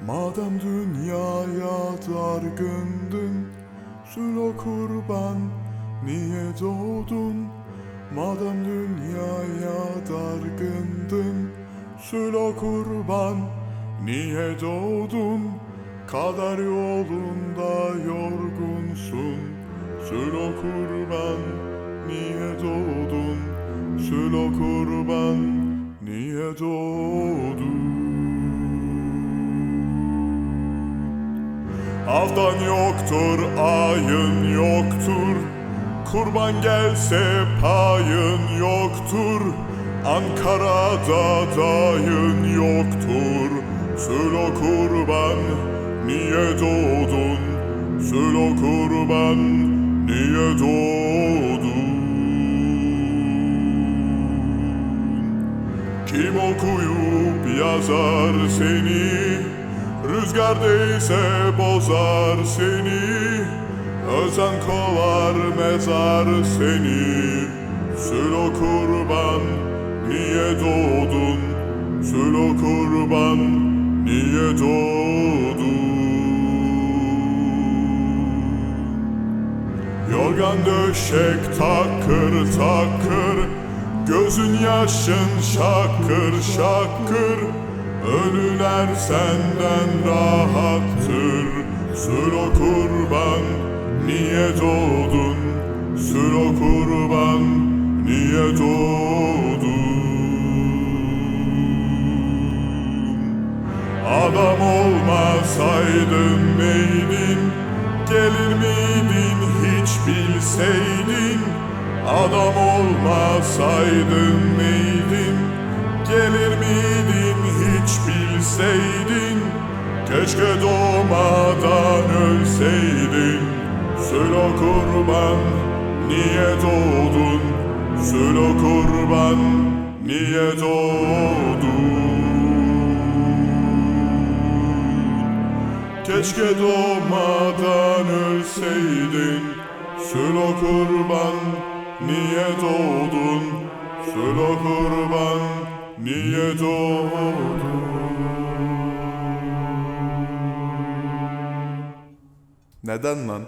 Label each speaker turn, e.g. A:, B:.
A: Madem dünyaya dargındın, Sülo kurban niye doğdun? Madem dünyaya dargındın, Sülo kurban niye doğdun? Kader yolunda yorgunsun, Sülo kurban niye doğdun? Sülo kurban niye doğdun? Haftan yoktur, ayın yoktur, kurban gelse payın yoktur. Ankara'da dayın yoktur, Sülo kurban niye doğdun? Sülo kurban niye doğdun? Kim okuyup yazar seni? Rüzgar değse bozar seni. Özen kovar mezar seni. Sülo kurban niye doğdun? Sülo kurban niye doğdun? Yorgan döşek takır takır, gözün yaşın şakır şakır. Ölüler senden rahattır, Sülo kurban niye doğdun? Sülo kurban niye doğdun? Adam olmasaydın neydin? Gelir miydin hiç bilseydin? Adam olmasaydın neydin? Gelir miydin hiç bilseydin? Keşke doğmadan ölseydin. Sülo kurban niye doğdun? Sülo kurban niye doğdun? Keşke doğmadan ölseydin. Sülo kurban niye doğdun? Sülo kurban niye doğdun? Neden lan?